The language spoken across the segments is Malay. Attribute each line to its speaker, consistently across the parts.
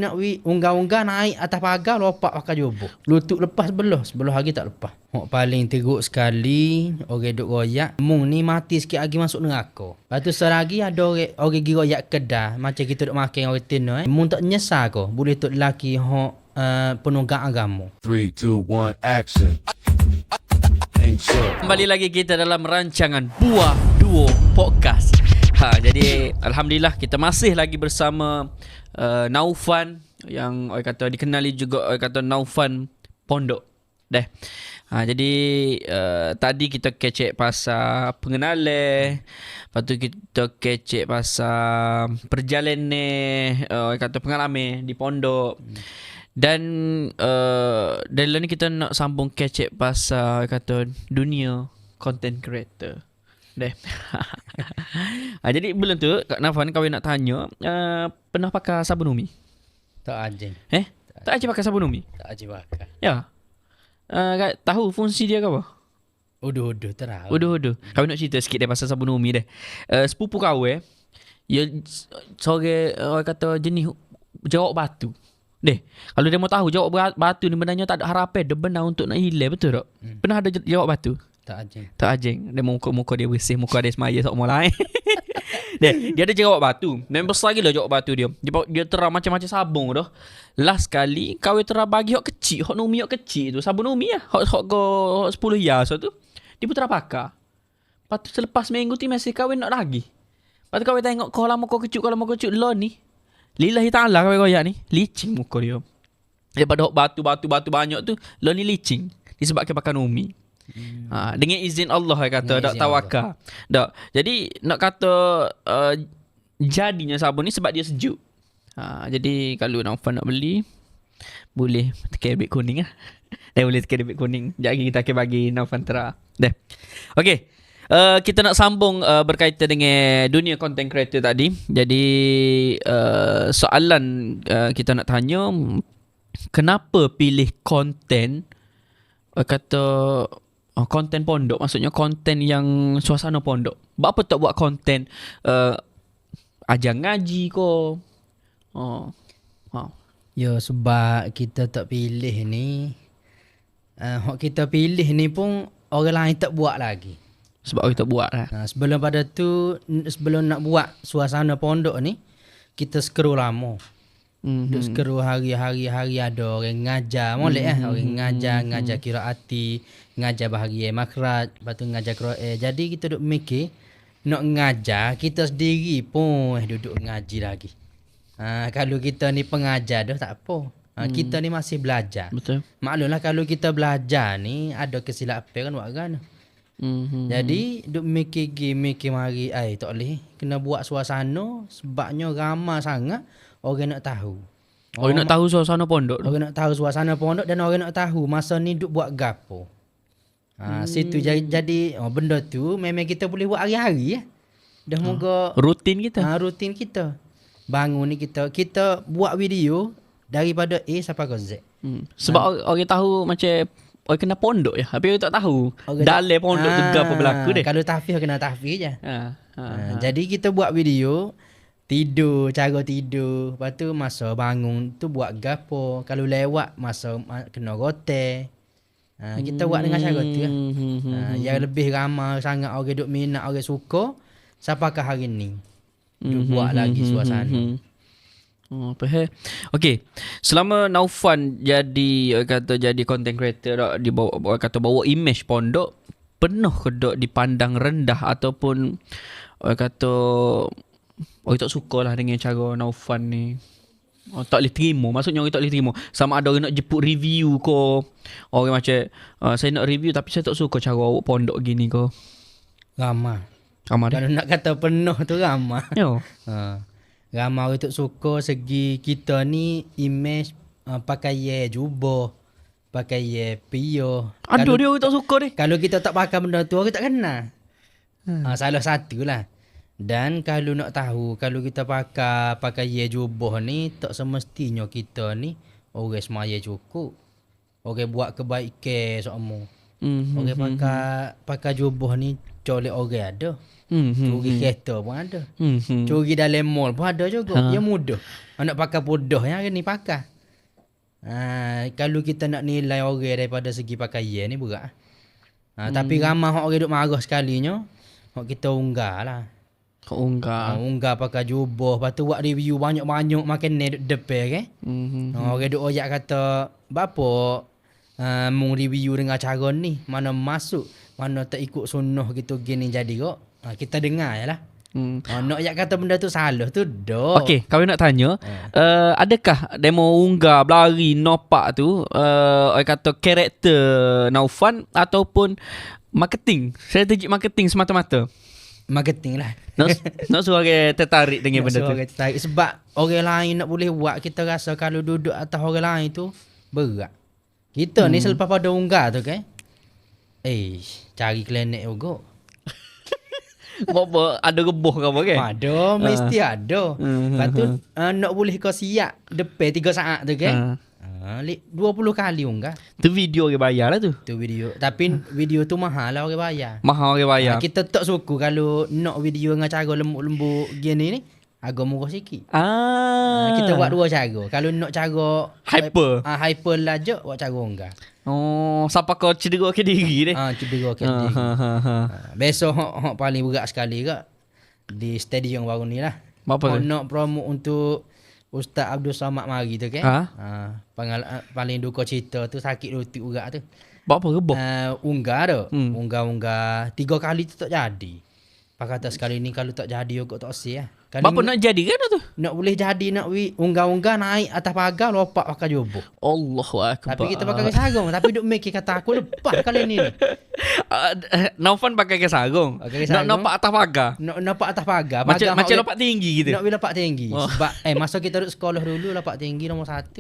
Speaker 1: Nak unggah-unggah naik atas pagar lopak pakai jubah. Lutut lepas sebelah lagi tak lepas. Hok paling teruk sekali orang duk royak. Mung ni mati sikit lagi masuk neraka. Lepas tu selagi ada orang pergi royak kedah macam kita duk makan orang tino Mung tak nyesal ko boleh tok lelaki hok penunggang agama.
Speaker 2: 3, 2, 1, action.
Speaker 3: Kembali lagi kita dalam rancangan Buah Duo Podcast. Jadi alhamdulillah kita masih lagi bersama Naufan yang orang kata dikenali juga orang kata Naufan Pondok. Jadi tadi kita kecek pasal pengenalan, lepas tu kita kecek pasal perjalanan orang kata pengalaman di pondok. Dan dari ni kita nak sambung kecek pasal kata dunia content creator. Jadi belum tu Kak Nafan kau nak tanya pernah pakai sabun umi?
Speaker 1: Tak ajeng.
Speaker 3: Tak aja pakai sabun umi?
Speaker 1: Tak ajeng pakai.
Speaker 3: Ya. Tahu fungsi dia ke apa?
Speaker 1: Uduh terang.
Speaker 3: Uduh. Kau nak cerita sikit pasal sabun umi deh. Sepupu kau dia seorang orang kata jenis jawab batu. Kalau dia mau tahu jawab batu ni benarnya tak ada harapan dia benar untuk nak hilang, betul tak? Pernah ada jawab batu? Tak ajeng. Dia muka dia bersih, muka dia semaya sok mulai. Dia ada jawab batu. Dan besar gila jawab batu dia. Dia terang macam-macam sabun dah. Last kali kau terang bagi hok kecil, hok numi hok kecil tu, sabun numi lah. Hok go 10 hias tu. Dia pun terang pakai. Lepas tu selepas minggu tu masih kahwin nak lagi. Lepas tu kau tengok kau lama kau kecut lo ni. Lillahi ta'ala kau goyak ni, licin muka dia. Daripada hok batu banyak tu, lo ni licin. Disebabkan pakai numi. Dengan izin Allah kata tak tawakal. Tak. Jadi nak kata jadinya sabun ni sebab dia sejuk. Jadi kalau Naufan nak beli boleh tekan beg kuning lah. Boleh tekan beg kuning. Sekejap lagi kita akan bagi Naufan tera. Okey. Kita nak sambung berkaitan dengan dunia content creator tadi. Jadi soalan kita nak tanya, kenapa pilih konten konten pondok, maksudnya konten yang suasana pondok. Apa tak buat konten ajar ngaji ko?
Speaker 1: Ya sebab kita tak pilih ni. Hak kita pilih ni pun orang lain tak buat lagi.
Speaker 3: Sebab orang tak buat lah.
Speaker 1: Sebelum pada tu, sebelum nak buat suasana pondok ni, kita scroll lama. Duk scroll hari-hari ada orang ngajar molek orang ngajar qiraati, ngajar bahagian makhraj, lepas tu ngajar Quran. Jadi kita duk mikir nak ngajar kita sendiri pun duduk ngaji lagi. Kalau kita ni pengajar dah tak apa. Kita ni masih belajar.
Speaker 3: Betul.
Speaker 1: Maklumlah kalau kita belajar ni ada kesilapan kan buat kan. Jadi duk mikir mari tak boleh kena buat suasana sebabnya ramai sangat orang nak tahu.
Speaker 3: Orang nak tahu suasana pondok.
Speaker 1: Orang nak tahu suasana pondok dan orang nak tahu masa ni duk buat gapo. Situ jadi benda tu memang kita boleh buat hari-hari ya. Dah moga
Speaker 3: rutin kita.
Speaker 1: Rutin kita. Bangun ni kita buat video daripada A sampai ke Z.
Speaker 3: Sebab orang tahu macam orang kena pondok ya. Tapi orang tak tahu dalam pondok tu apa berlaku deh.
Speaker 1: Kalau tahfiz kena tahfiz je. Jadi kita buat video cara tidur, lepas tu masa bangun tu buat gapo, kalau lewat masa kena rote. Kita buat dengan cara tu lah. Yang lebih ramai sangat orang duk minat, orang suka sampakah hari ni. Duk buat lagi suasana.
Speaker 3: Okey. Selama Naufan jadi content creator di bawa image pondok, pernah ke dipandang rendah ataupun kata orang tak suka lah dengan cara Naufan ni. Tak boleh terima. Maksudnya orang tak boleh terima. Sama ada orang nak jemput review ko. Orang macam saya nak review tapi saya tak suka cara awak pondok gini ko.
Speaker 1: Ramai.
Speaker 3: Ramai
Speaker 1: Kalau nak kata penuh tu ramai.
Speaker 3: Yo.
Speaker 1: Ramai orang tak suka segi kita ni image pakai jubah, pakai pio.
Speaker 3: Aduh dia orang tak suka deh.
Speaker 1: Kalau kita tak pakai benda tu orang tak kenal. Salah satu lah. Dan kalau nak tahu, kalau kita pakai jubah ni tak semestinya kita ni orang semaya cukup. Orang buat kebaikan semua. Orang pakai jubah ni colek orang ada. Curi kereta pun ada.
Speaker 3: Hmm.
Speaker 1: Curi dalam mall pun ada juga.
Speaker 3: Ha.
Speaker 1: Dia mudah. Nak pakai bodoh yang ni pakai. Kalau kita nak nilai orang daripada segi pakaian ni berat. Tapi ramai orang duk marah sekalinya. Hok kita unggah lah.
Speaker 3: Kau unggah.
Speaker 1: Unggah pakai jubah. Lepas tu buat review banyak-banyak makan ni duk depan kan. Orang duk oyak kata, bapa mung review dengan cara ni. Mana masuk, mana tak ikut sunnah gitu gini jadi kok. Kita dengar je lah. Nak yak kata benda tu salah tu dah.
Speaker 3: Okey, kau nak tanya, adakah demo unggah berlari nopak tu orang kata karakter Naufan ataupun marketing, strategik marketing semata-mata?
Speaker 1: Marketing lah.
Speaker 3: Nak suruh orang tertarik dengan benda tu.
Speaker 1: Tertarik. Sebab orang lain nak boleh buat, kita rasa kalau duduk atas orang lain tu berat. Kita ni selepas pada unggah tu kan, cari klinik juga.
Speaker 3: Apa ada reboh ke apa kan?
Speaker 1: Ada, mesti ada. Lepas tu nak boleh kau siap depan 3 saat tu kan. 20 kali unggah.
Speaker 3: Tu video orang bayar lah tu.
Speaker 1: Tu video. Tapi video tu mahal lah orang bayar.
Speaker 3: Mahal orang bayar.
Speaker 1: Kita tak suka kalau nak video dengan cara lembut-lembut gini ni, agak murah sikit. Kita buat 2 cara. Kalau nak cara hyper lah je, buat cara unggah.
Speaker 3: Oh, siapa kau cedera ke diri deh?
Speaker 1: Cedera ke diri. Besok hok paling berat sekali ke di stadium baru ni lah.
Speaker 3: Apa tu?
Speaker 1: Nak promo untuk Ustaz Abdul Samad mari tu kan. Paling duka cerita tu sakit lutut berat tu.
Speaker 3: Buat apa reboh?
Speaker 1: Unggah tu. Unggah 3 kali tu tak jadi. Pak kata sekali ni kalau tak jadi kok tak sih lah.
Speaker 3: Bapa nak jadi kan tu?
Speaker 1: Nak boleh jadi nak unggah-unggah naik atas pagar lopak pakai jubah.
Speaker 3: Allahu akbar.
Speaker 1: Tapi kita pakai sarung. Tapi duk make kata aku lepas kali ni.
Speaker 3: Naufan pakai sarung. Nak nampak atas pagar.
Speaker 1: Nak nampak atas pagar.
Speaker 3: Macam lopak tinggi gitu.
Speaker 1: Nak lopak tinggi. Sebab masa kita duduk sekolah dulu lopak tinggi nombor 1.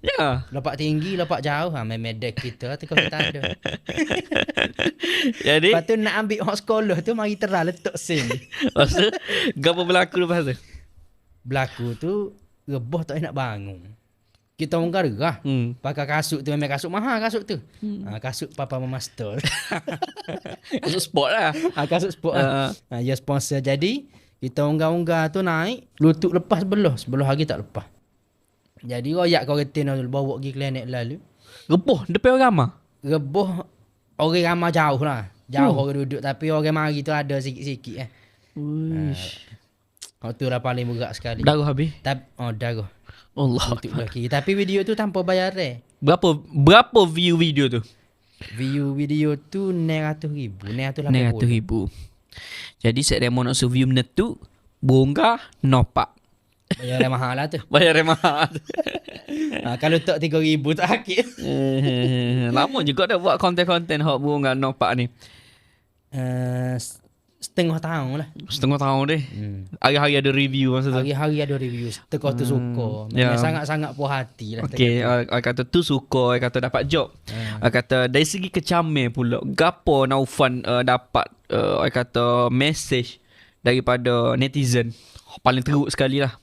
Speaker 3: Ya.
Speaker 1: Lopak tinggi, lopak jauh. Medek kita tu kita ada.
Speaker 3: Jadi
Speaker 1: lepas tu nak ambil hak sekolah tu mari terang letak sen.
Speaker 3: Lepas tu gapo berlaku lepas tu?
Speaker 1: Berlaku tu reboh tak nak bangun. Kita unggah derah. Pakai kasut tu memang kasut mahal kasut tu. Kasut Papa Mama Store.
Speaker 3: Kasut sport lah.
Speaker 1: Kasut sport lah. Ya sponsor jadi kita unggah-unggah tu naik lutut lepas sebelah hari tak lepas. Jadi royak kau retin bawa pergi klinik lalu.
Speaker 3: Reboh depan orang ramai.
Speaker 1: Reboh orang ramai jauh lah. Jauh orang duduk tapi orang mari tu ada sikit-sikit tu lah paling berat sekali.
Speaker 3: Darah habis.
Speaker 1: Darah.
Speaker 3: Allah.
Speaker 1: Tapi video tu tanpa bayar
Speaker 3: Berapa view video tu?
Speaker 1: View video tu 900,000.
Speaker 3: 900,000. Jadi saya demo nak view benda tu bonggah nopak.
Speaker 1: Bayar mahal lah tu.
Speaker 3: Bayar mahal.
Speaker 1: Kalau tak 3,000 tak sakit.
Speaker 3: Lama juga dah buat konten-konten hak bonggah nopak ni.
Speaker 1: Setengah tahun lah.
Speaker 3: Setengah tahun deh. Hari-hari ada review masa tu.
Speaker 1: Hari-hari ada review. Teka tu suka. Sangat-sangat puas hati lah.
Speaker 3: Okay, I kata tu suka, I kata dapat job. I kata dari segi kecamai pula, gapo Naufan dapat I kata message daripada netizen. Paling teruk sekali lah.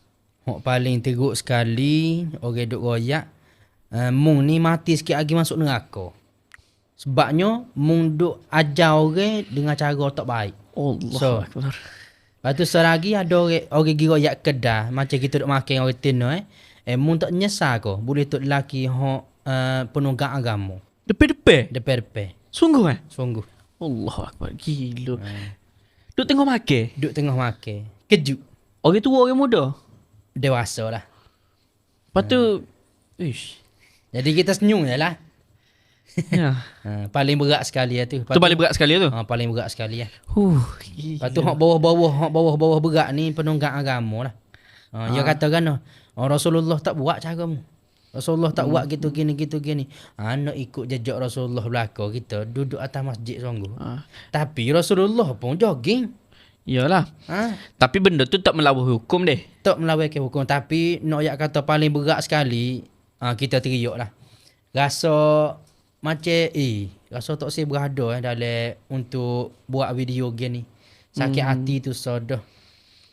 Speaker 1: Paling teruk sekali orang duk royak. Mung ni mati sikit lagi masuk neraka. Sebabnya mung duk ajar orang dengan cara tak baik.
Speaker 3: Allah Akbar.
Speaker 1: Lepas tu selagi ada orang gigi royak kedah macam kita duk makan orang tino mung tak nyesal ko boleh tok lelaki hok penunggang agama. Depan-depan.
Speaker 3: Sungguh
Speaker 1: Sungguh.
Speaker 3: Allah Akbar. Gila. Duk tengok makan.
Speaker 1: Duk tengah makan. Kejut.
Speaker 3: Orang tua orang muda.
Speaker 1: Dewasa lah.
Speaker 3: Lepas tu
Speaker 1: jadi kita senyum je lah.
Speaker 3: Ya.
Speaker 1: Paling berat sekali lah tu.
Speaker 3: Tu paling berat sekali tu.
Speaker 1: Paling berat sekali lah. Lepas tu hak bawah-bawah berat ni penunggang agama lah. Dia kata kan Rasulullah tak buat cara mu. Rasulullah tak buat gitu gini. Nak ikut jejak Rasulullah belakang kita duduk atas masjid sungguh. Tapi Rasulullah pun jogging.
Speaker 3: Yalah. Tapi benda tu tak melawan hukum deh.
Speaker 1: Tak melawan hukum. Tapi nak yak kata paling berat sekali kita teriak lah. Rasa macam rasa tak saya berada dalam untuk buat video game ni. Sakit hati tu sodah.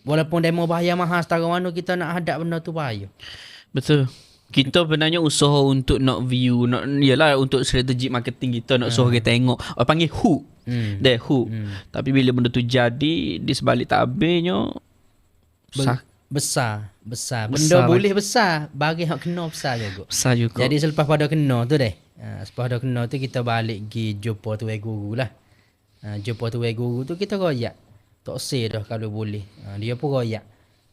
Speaker 1: Walaupun demo bahaya mahal setara mana kita nak hadap benda tu bahaya.
Speaker 3: Betul. Kita sebenarnya usaha untuk nak view, yalah untuk strategik marketing kita nak suruh kita tengok. Orang panggil hook. Deh hook. Tapi bila benda tu jadi di sebalik tabirnya
Speaker 1: Besar.
Speaker 3: Besar
Speaker 1: Benda
Speaker 3: lah.
Speaker 1: boleh besar, bagi hak kena besar juga.
Speaker 3: besar juga.
Speaker 1: Jadi selepas pada kena tu selepas pada kena tu kita balik pergi jumpa tuai guru lah. Jumpa tuai guru tu kita royak. Tak say dah kalau boleh. Dia pun royak.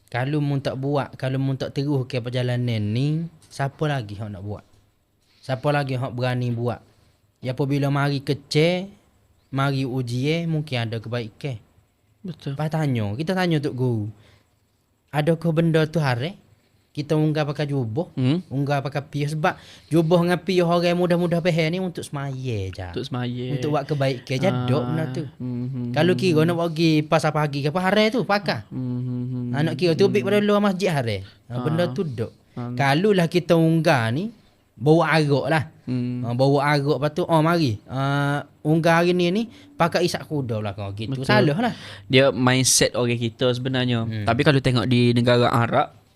Speaker 1: Kalau mun tak buat, kalau mun tak terus ke perjalanan ni, siapa lagi hak nak buat? Siapa lagi hak berani buat? Ya apabila mari kecil, mari ujian mungkin ada kebaikan.
Speaker 3: Betul.
Speaker 1: Lepas kita tanya tok guru. Adakah benda tu hari? Kita unggah pakai jubah, unggah pakai piyah sebab jubah dengan piyah orang mudah-mudah pakai ni untuk semaya je.
Speaker 3: Untuk semaya.
Speaker 1: Untuk buat kebaikan jaduk benda tu. Kalau kira nak pergi pasar pagi ke apa hari tu pakai. Nak kira tubik pada luar masjid hari. Benda tu duk. Kalau lah kita unggah ni bawa arak lah. Bawa arak lepas tu mari. Unggah hari ni pakai isak kuda belakang gitu.
Speaker 3: Betul.
Speaker 1: Salah lah.
Speaker 3: Dia mindset orang kita sebenarnya. Tapi kalau tengok di negara Arab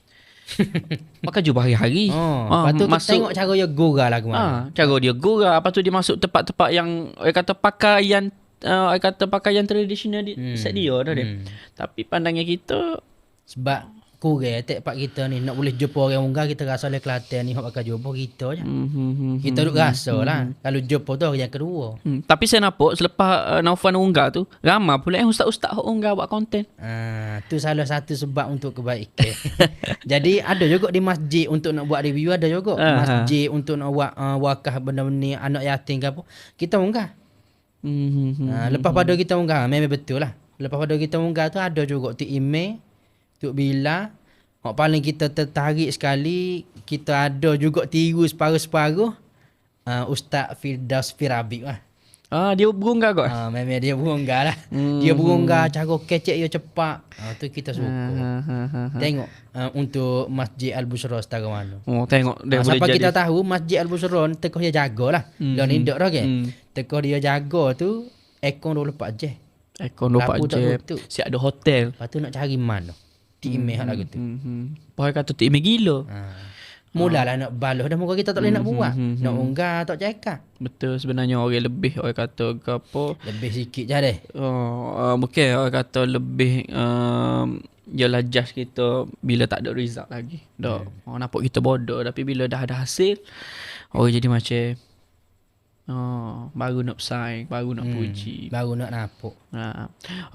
Speaker 3: pakai jubah hari-hari.
Speaker 1: Lepas tu kita tengok cara dia gurau lah ke mana.
Speaker 3: Cara dia gurau. Lepas tu dia masuk tempat-tempat yang orang kata pakaian tradisional set dia dah dia. Tapi pandangan kita
Speaker 1: Sebab kurang tempat kita ni nak boleh jumpa orang unggah kita rasa oleh Kelantan ni hok pakai jubah kita je. Kita duk rasa lah. Kalau jumpa tu hari yang kedua.
Speaker 3: Tapi saya nampak selepas Naufan unggah tu ramai pula ustaz-ustaz hok unggah buat konten.
Speaker 1: Tu salah satu sebab untuk kebaikan. Jadi ada juga di masjid untuk nak buat review, ada juga masjid untuk nak buat wakaf benda-benda ni anak yatim ke apa. Kita unggah. Lepas pada kita unggah memang betul lah. Lepas pada kita unggah tu ada juga tu email Tuk Bila. Hak paling kita tertarik sekali, kita ada juga tiru separuh-separuh Ustaz Firdaus Firabik lah.
Speaker 3: Dia berunggah kot.
Speaker 1: Memang dia berunggah lah. Dia berunggah cara kecek dia cepat. Tu kita suka. Tengok untuk Masjid Al-Bushra setara mana.
Speaker 3: Tengok dia boleh
Speaker 1: sampai
Speaker 3: jadi.
Speaker 1: kita tahu Masjid Al-Bushra tekah dia jaga lah. Dan indak dah kan. Tekah dia jaga tu ekor 24 jam.
Speaker 3: Ekor 24
Speaker 1: Lampu tak
Speaker 3: jam.
Speaker 1: tutup.
Speaker 3: Siap ada hotel.
Speaker 1: Lepas tu nak cari mana? Ti email hak lagu tu.
Speaker 3: Boy kata tu email gila.
Speaker 1: Mulalah nak balas dah muka kita tak boleh nak buat. Nak unggah tak cakap.
Speaker 3: Betul, sebenarnya orang lebih orang kata ke apa.
Speaker 1: Lebih sikit je deh.
Speaker 3: Mungkin orang kata lebih ialah just kita bila tak ada result lagi. Dah orang nampak kita bodoh, tapi bila dah ada hasil orang jadi macam baru nak bersaing, baru nak puji.
Speaker 1: Baru nak nampak.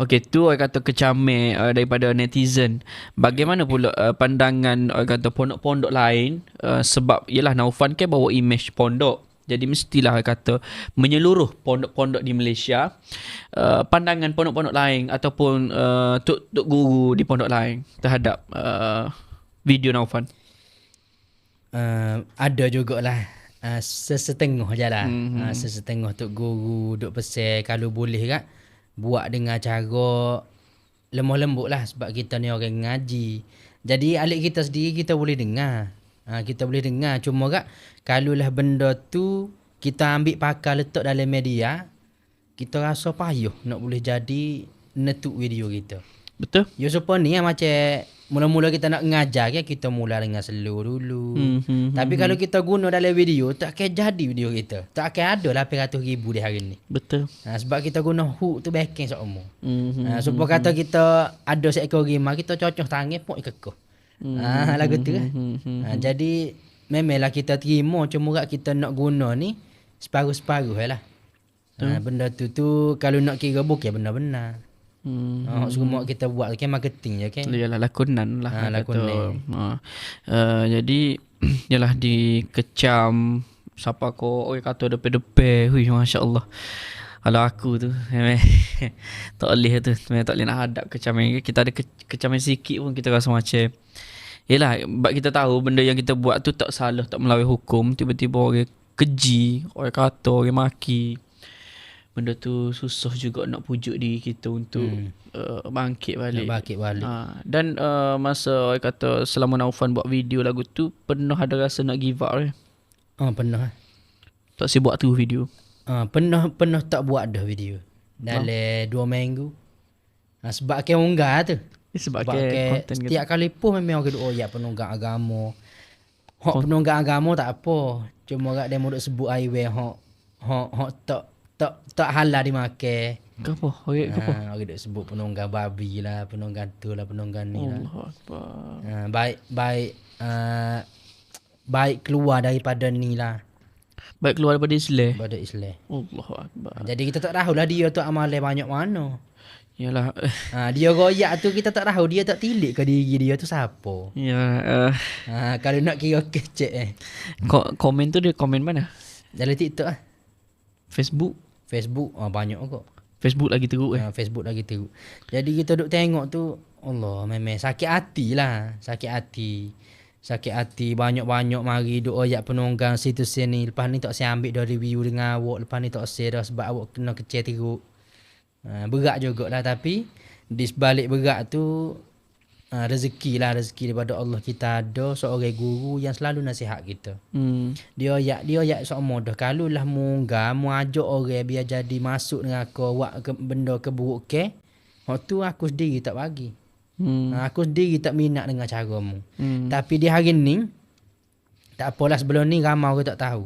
Speaker 3: Okey, tu orang kata kecamik daripada netizen. Bagaimana pula pandangan orang kata pondok-pondok lain, sebab ialah Naufan kan bawa image pondok. Jadi mestilah orang kata menyeluruh pondok-pondok di Malaysia, pandangan pondok-pondok lain ataupun tok guru di pondok lain terhadap video Naufan.
Speaker 1: Ada jugalah. Sesetengah je lah. Sesetengah tok guru duk pesan kalau boleh kan buat dengan cara lemah lembut lah, sebab kita ni orang ngaji. Jadi alik kita sendiri kita boleh dengar. Kita boleh dengar, cuma kan kalau lah benda tu kita ambil pakai letak dalam media, kita rasa payah nak boleh jadi netuk video kita.
Speaker 3: Betul?
Speaker 1: Ya supaya ni macam mula-mula kita nak ngajar kan, kita mula dengan slow dulu. Tapi kalau kita guna dalam video, tak akan jadi video kita. Tak akan ada 800,000 di hari ni.
Speaker 3: Betul.
Speaker 1: Sebab kita guna hook tu backing semua. Supaya kata kita ada seekor rimau, kita cocok tangan pun kekeh. Lagu tu kan. Jadi memanglah kita terima, cuma kita nak guna ni separuh-separuh lah. Benda tu kalau nak kira bukan benar-benar. Semua kita buat kan marketing je kan.
Speaker 3: Yalah lakonan lah.
Speaker 1: Lakonan.
Speaker 3: Jadi yalah dikecam siapa ko orang kata depan-depan. Hui masya-Allah. Kalau aku tu tak boleh tu. Memang tak boleh nak hadap kecaman. Kita ada kecaman sikit pun kita rasa macam yalah, sebab kita tahu benda yang kita buat tu tak salah, tak melawan hukum. Tiba-tiba orang keji, orang kata, orang maki. Benda tu susah juga nak pujuk diri kita untuk bangkit balik.
Speaker 1: Nak bangkit balik.
Speaker 3: Dan masa orang kata selama Naufan buat video lagu tu, pernah ada rasa nak give up ke?
Speaker 1: Pernah.
Speaker 3: Tak si buat tu video?
Speaker 1: Pernah tak buat dah video. Dalam 2 minggu. Sebab akan unggah tu.
Speaker 3: Sebab
Speaker 1: konten setiap kali pun memang orang ya penunggang agama. Hak penunggang agama tak apa. Cuma kat demo duk sebut aiwe hak tak tak halal dimakan.
Speaker 3: Kenapa? Orang kenapa?
Speaker 1: Orang duk sebut penunggang babi lah, penunggang tu lah, penunggang ni lah.
Speaker 3: Allah Akbar.
Speaker 1: Baik keluar daripada ni lah,
Speaker 3: Baik keluar daripada Islam.
Speaker 1: daripada Islam.
Speaker 3: Allah Akbar.
Speaker 1: Jadi kita tak tahu lah dia tu amalan banyak mana.
Speaker 3: Yalah.
Speaker 1: Dia royak tu kita tak tahu dia tak tilik ke diri dia tu siapa.
Speaker 3: Ya,
Speaker 1: Kalau nak kira kecek
Speaker 3: komen tu dia komen mana?
Speaker 1: dalam TikTok lah.
Speaker 3: Facebook.
Speaker 1: Facebook banyak kok.
Speaker 3: Facebook lagi teruk
Speaker 1: Facebook lagi teruk. Jadi kita duk tengok tu, Allah memang sakit hati lah. Sakit hati banyak-banyak mari duk oyak penunggang situ sini. Lepas ni tak saya ambil dari review dengan awak. Lepas ni tak saya dah sebab awak kena kecil teruk. Berat jugalah, tapi di sebalik berat tu rezeki daripada Allah kita ada seorang guru yang selalu nasihat kita. Dia ayak sok mudah. Kalau lah munggah mu ajak orang biar jadi masuk neraka buat benda keburukan, hak tu aku sendiri tak bagi. Aku sendiri tak minat dengan caramu. Tapi di hari ni tak apalah, sebelum ni ramai orang tak tahu.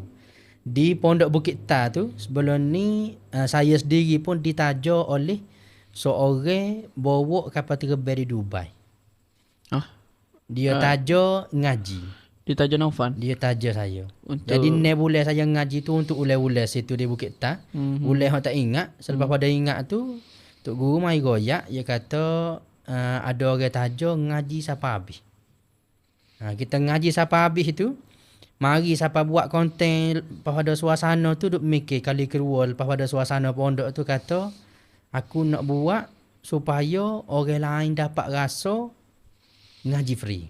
Speaker 1: Di Pondok Bukit Ta tu sebelum ni saya sendiri pun ditaja oleh seorang bawa kapal terbang di Dubai. Dia taja ngaji.
Speaker 3: Dia taja Naufan.
Speaker 1: Dia taja saya.
Speaker 3: Untuk...
Speaker 1: Jadi ne boleh saya ngaji tu untuk ulai-ulai situ di Bukit Ta. Ulai hang tak ingat, selepas pada ingat tu Tok Guru mai goyak, dia kata ada orang taja ngaji siapa habis. Kita ngaji siapa habis tu, mari siapa buat konten lepas pada suasana tu duk mikir kali kedua lepas pada suasana pondok tu, kata aku nak buat supaya orang lain dapat rasa ngaji free.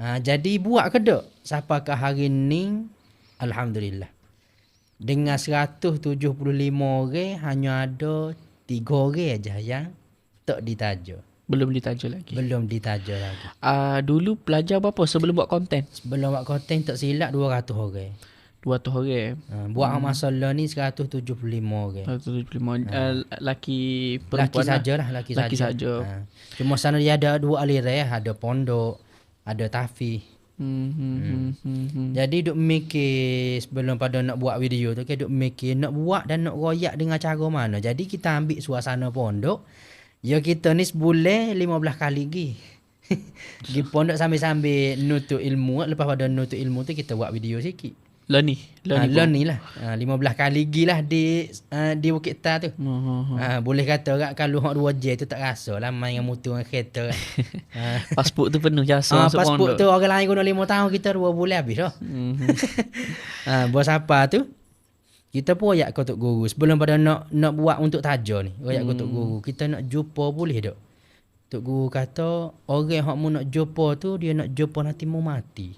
Speaker 1: Jadi buat ke tak? Sampai ke hari ni alhamdulillah. Dengan 175 orang hanya ada 3 orang aja yang tak ditaja.
Speaker 3: Belum ditaja lagi.
Speaker 1: Dulu
Speaker 3: pelajar berapa sebelum buat konten?
Speaker 1: Sebelum buat konten tak silap 200 orang.
Speaker 3: 200 orang.
Speaker 1: Buat masalah ni 175 orang.
Speaker 3: 175 laki perempuan.
Speaker 1: Laki saja. Cuma sana dia ada 2 aliran, ada pondok, ada tafi. Jadi duk mikir sebelum pada nak buat video tu, duk mikir nak buat dan nak royak dengan cara mana. Jadi kita ambil suasana pondok. Ya kita ni sebulan 15 kali pergi. Pergi pondok sambil-sambil nuntut ilmu. Lepas pada nuntut ilmu tu kita buat video sikit.
Speaker 3: Learn ni
Speaker 1: lah. 15 kali pergi lah di Bukit Ta tu. Boleh kata kat kalau hak 2 je tu tak rasa lah main dengan motor dengan kereta.
Speaker 3: Pasport tu penuh jasa masuk
Speaker 1: pasport
Speaker 3: pondok.
Speaker 1: tu orang lain guna 5 tahun, kita 2 bulan habis dah. Bos apa tu? Kita pun royak kau Tok Guru sebelum pada nak buat untuk taja ni. Royak kau Tok Guru, kita nak jumpa boleh tak? Tok Guru kata orang hak mu nak jumpa tu dia nak jumpa nanti mu mati.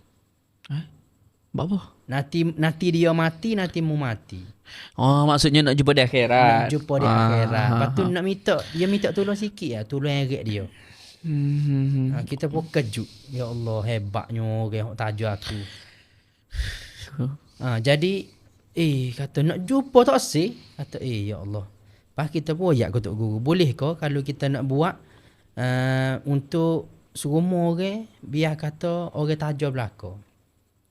Speaker 3: Buat apa?
Speaker 1: Nanti dia mati, nanti mu mati.
Speaker 3: Maksudnya nak jumpa di akhirat.
Speaker 1: Nak jumpa di akhirat. Lepas tu nak minta tolong sikit lah, tolong eret dia. Kita pun kejut. Ya Allah, hebatnya orang hak taja aku. Jadi kata nak jumpa tak sih? Kata ya Allah. Lepas kita pun royak kau Tok Guru, boleh ke kalau kita nak buat untuk semua orang biar kata orang taja belaka.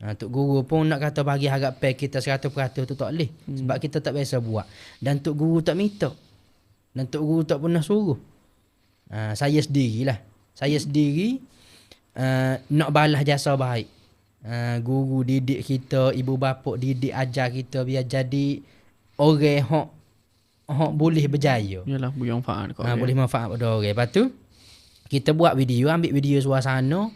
Speaker 1: Tok Guru pun nak kata bagi harapan kita 100% tu tak boleh. Sebab kita tak biasa buat. Dan Tok Guru tak minta. Dan Tok Guru tak pernah suruh. Saya sendirilah. Saya sendiri nak balas jasa baik. Guru didik kita, ibu bapa didik ajar kita biar jadi orang hok boleh berjaya.
Speaker 3: Yalah, boleh manfaat kau.
Speaker 1: Boleh manfaat pada orang. Lepas tu kita buat video, ambil video suasana,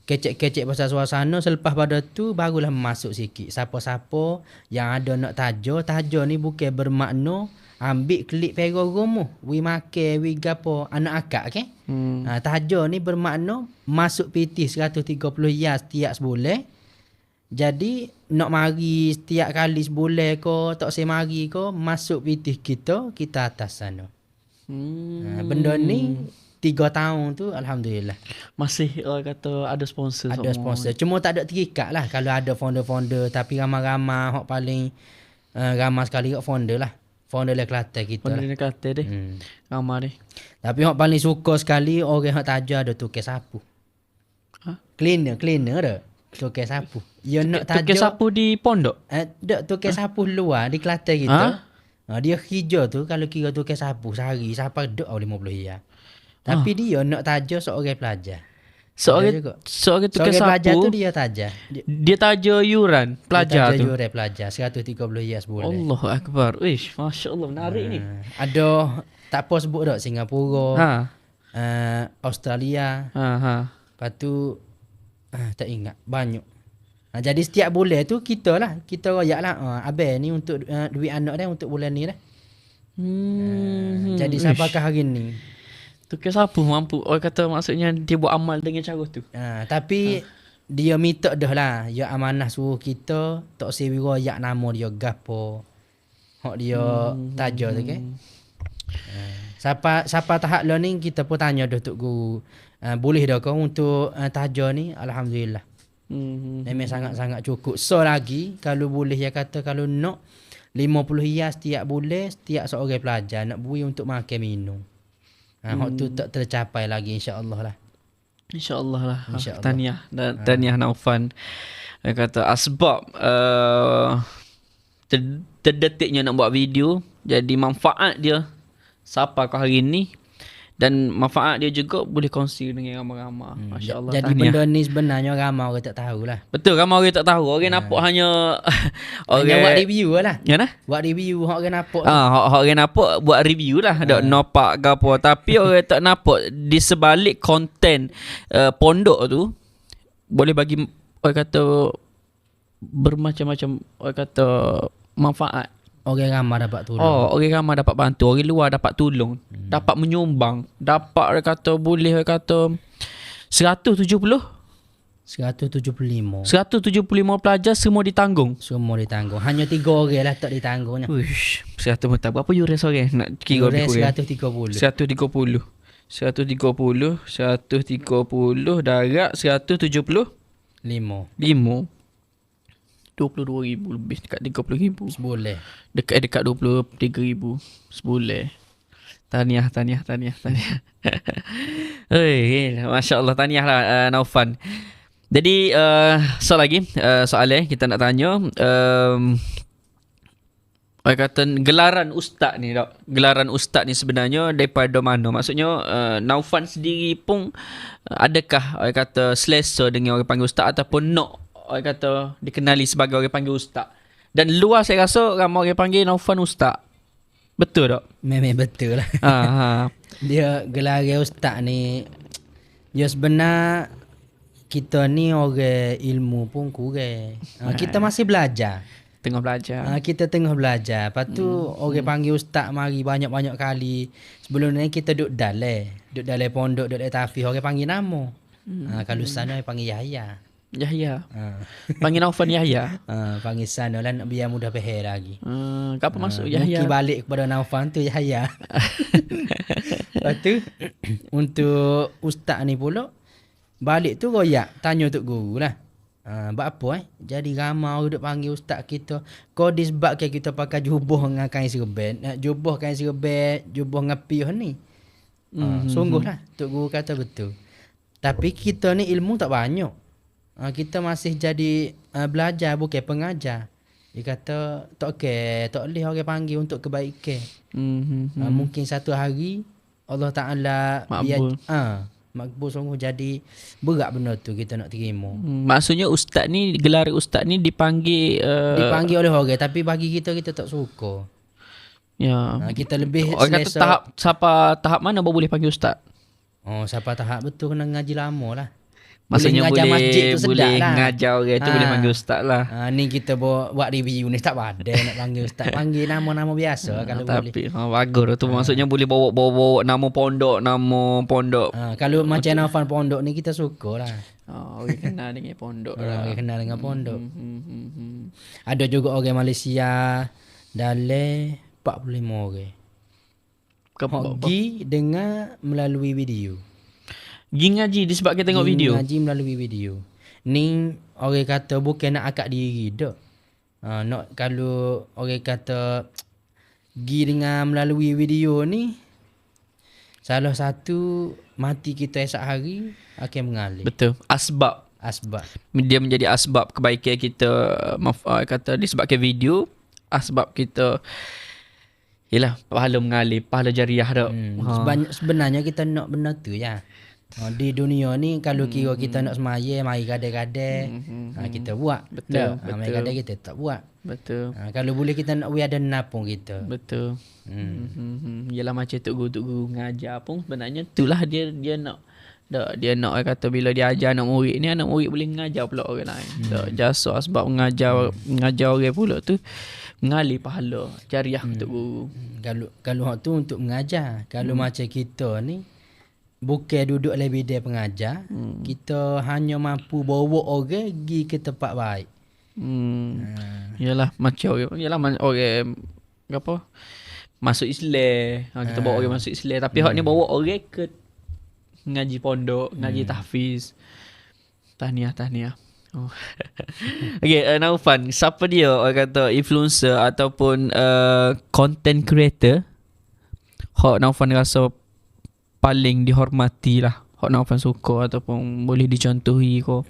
Speaker 1: kecek-kecek pasal suasana. Selepas pada tu barulah masuk sikit. Siapa-siapa yang ada nak taja ni bukan bermakna ambil klip pera rumah, wi makan, wi gapo anak akak ke? Taja ni bermakna masuk PT 130 riyal setiap sebulan. Jadi nak mari setiap kali sebulan ke tak semari ke masuk PT kita atas sana. Benda ni 3 tahun tu alhamdulillah.
Speaker 3: Masih orang kata ada sponsor.
Speaker 1: Ada sponsor. Cuma tak ada terikat lah. Kalau ada founder-founder, tapi ramai-ramai hok paling ramai sekali kat founder lah. Founder le Kelantan kita.
Speaker 3: Founder le Kelantan deh. Ramai deh.
Speaker 1: Tapi hok paling suka sekali orang hok taja ada tukar sapu. Cleaner dah. Tukar sapu. Ya nak taja.
Speaker 3: Tukar sapu di pondok?
Speaker 1: Dak tukar sapu luar di Kelantan kita. Dia kerja tu kalau kira tu ke sapu sehari siapa duk 50 riyal. Tapi dia nak taja seorang pelajar.
Speaker 3: Seorang tukar
Speaker 1: Seorang pelajar tu
Speaker 3: sapu,
Speaker 1: dia taja.
Speaker 3: dia taja yuran pelajar
Speaker 1: dia taja
Speaker 3: tu.
Speaker 1: yuran pelajar 130 riyal sebulan.
Speaker 3: Allahu akbar. Ish, masya-Allah menarik ni.
Speaker 1: Ada tak apa sebut dak Singapura, Australia. Lepas tu tak ingat banyak. Jadi setiap bulan tu kita royak lah. Abang ni untuk duit anak dia untuk bulan ni dah. Jadi sampaikan hari ni.
Speaker 3: Tukar sapu mampu. Orang kata maksudnya dia buat amal dengan cara tu.
Speaker 1: Tapi dia minta dah lah. Ya amanah suruh kita tak sewira yak nama dia gapo. Hak dia taja tu ke. Siapa tahap lo ni kita pun tanya dah tok guru. Boleh dah kau untuk taja ni? Alhamdulillah. Memang sangat-sangat cukup. So lagi kalau boleh ya kata kalau nak 50 riyal setiap bulan setiap seorang pelajar nak bui untuk makan minum. Hak tu tak tercapai lagi insya-Allah lah.
Speaker 3: InsyaAllah lah.
Speaker 1: InsyaAllah.
Speaker 3: Tahniah. Tahniah Naufan. Dia kata asbab terdetiknya nak buat video. Jadi manfaat dia sampai ke hari ni. Dan manfaat dia juga boleh kongsi dengan ramai-ramai. Masya Allah.
Speaker 1: Jadi
Speaker 3: tahniah.
Speaker 1: benda ni sebenarnya ramai orang tak tahulah.
Speaker 3: Betul, ramai orang tak tahu. Orang nampak hanya
Speaker 1: Hanya buat review lah.
Speaker 3: Ya nah?
Speaker 1: Buat review hak orang nampak.
Speaker 3: Orang nampak buat review lah. Ada nampak ke apa. Tapi orang tak nampak di sebalik konten pondok tu boleh bagi orang kata bermacam-macam orang kata manfaat.
Speaker 1: Orang ramai dapat tolong.
Speaker 3: Orang ramai dapat bantu. Orang luar dapat tolong. Dapat menyumbang. Dapat orang kata boleh orang kata 175 pelajar semua ditanggung.
Speaker 1: Semua ditanggung. Hanya 3 orang lah tak ditanggungnya.
Speaker 3: Uish, 100 betul. Berapa yuran seorang nak kira lebih kurang?
Speaker 1: 130.
Speaker 3: 130 darat 175 22,000 lebih dekat 30,000
Speaker 1: sebulan.
Speaker 3: dekat 23,000 sebulan. Tahniah. Hei, masya-Allah, tahniah lah Naufan. Jadi lagi soalan kita nak tanya orang kata gelaran ustaz ni tak? Gelaran ustaz ni sebenarnya daripada mana? Maksudnya Naufan sendiri pun adakah orang kata selesa dengan orang panggil ustaz ataupun nak orang kata dikenali sebagai orang panggil ustaz? Dan luar saya rasa ramai orang panggil Naufan ustaz. Betul tak?
Speaker 1: Memang betul lah. Dia gelar ustaz ni ya sebenar kita ni orang ilmu pun kurang. Kita masih belajar.
Speaker 3: Tengah belajar.
Speaker 1: Kita tengah belajar. Lepas tu orang panggil ustaz mari banyak-banyak kali. Sebelum ni kita duduk dalam pondok, duduk dalam tafis orang panggil nama. Kalau sana panggil Yahya. Panggil Naufan Yahya. Panggil sana lah nak biar mudah faham lagi.
Speaker 3: Apa maksud Yahya?
Speaker 1: Mungkin balik kepada Naufan tu Yahya. Lepas tu untuk ustaz ni pula balik tu royak tanya tok guru lah. Buat apa jadi ramai orang duk panggil ustaz kita. Kau disebabkan kita pakai jubah dengan kain serban. Jubah dengan piuh ni. Sungguh lah tok guru kata betul. Tapi kita ni ilmu tak banyak. Kita masih jadi belajar bukan pengajar. Dia kata tak boleh orang panggil untuk kebaikan. Mungkin satu hari Allah Ta'ala
Speaker 3: makbul.
Speaker 1: Makbul sungguh jadi berat benda tu kita nak terima.
Speaker 3: Maksudnya ustaz ni, gelar ustaz ni dipanggil
Speaker 1: dipanggil oleh orang tapi bagi kita tak suka.
Speaker 3: Ya.
Speaker 1: Kita lebih
Speaker 3: orang kata tahap mana baru boleh panggil ustaz?
Speaker 1: Siapa tahap betul kena ngaji lama lah.
Speaker 3: Maksudnya
Speaker 1: boleh masjid tu
Speaker 3: boleh
Speaker 1: sedap lah.
Speaker 3: ngajar orang tu boleh panggil ustaz lah.
Speaker 1: Ni kita buat review ni tak ada nak panggil ustaz. Panggil nama-nama biasa kalau boleh.
Speaker 3: Tapi bagus tu maksudnya boleh bawa nama pondok.
Speaker 1: Kalau macam Naufan pondok ni kita suka lah.
Speaker 3: Orang kenal dengan pondok lah.
Speaker 1: Orang kenal dengan pondok. Ada juga orang Malaysia dalam 45 orang. Pergi dengar melalui video.
Speaker 3: Pergi ngaji disebabkan tengok video.
Speaker 1: Ngaji melalui video. Ni orang kata bukan nak akad diri dak. Nak kalau orang kata pergi dengan melalui video ni salah satu mati kita esok hari akan mengalir.
Speaker 3: Betul. Asbab. Dia menjadi asbab kebaikan kita kata disebabkan video. Asbab kita Yelah, pahala mengalir, pahala jariah dah.
Speaker 1: Sebenarnya kita nak benda tu ya. Di dunia ni kalau kira kita nak semaya, mari kadang-kadang kita buat.
Speaker 3: Betul,
Speaker 1: Mari kadang kita tak buat.
Speaker 3: Betul.
Speaker 1: Kalau boleh kita nak we ada napung kita.
Speaker 3: Betul. Yelah macam Tok Guru ngajar pun sebenarnya itulah dia nak dia nak kata bila dia ajar anak murid ni, anak murid boleh mengajar pula orang lain. Jasa sebab mengajar orang pula tu mengalir pahala jariah Tok Guru.
Speaker 1: Kalau hak tu untuk mengajar. Kalau macam kita ni bukan duduk dalam bidang pengajar, kita hanya mampu bawa orang pergi ke tempat baik.
Speaker 3: Yalah macam orang apa masuk Islam, kita bawa orang masuk Islam, tapi hak ni bawa orang ke ngaji pondok, ngaji tahfiz. Tahniah. Oh. Okay, Naufan, siapa dia orang kata influencer ataupun content creator hak Naufan rasa paling dihormati lah, hak Naufan suka ataupun boleh dicontohi ko?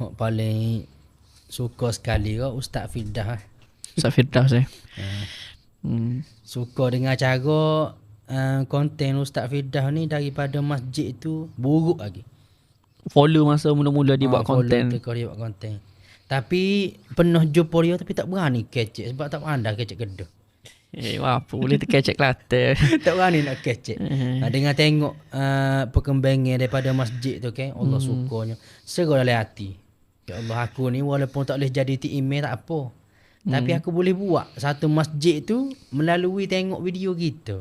Speaker 1: Hak paling suka sekali ko Ustaz Firdaus.
Speaker 3: Ustaz Firdaus
Speaker 1: Suka dengan cara konten Ustaz Firdaus ni daripada masjid tu buruk lagi.
Speaker 3: Follow masa mula-mula dia buat konten.
Speaker 1: Dia buat konten. Tapi pernah jumpa dia tapi tak berani kecek sebab tak pandai kecek Kedah.
Speaker 3: Apa boleh terkecek Kelantan.
Speaker 1: Tak berani nak kecek. Dengan tengok perkembangan daripada masjid tu kan, Allah sukanya. Serah dalam hati. Ya Allah, aku ni walaupun tak boleh jadi email tak apa. Tapi aku boleh buat satu masjid tu melalui tengok video kita.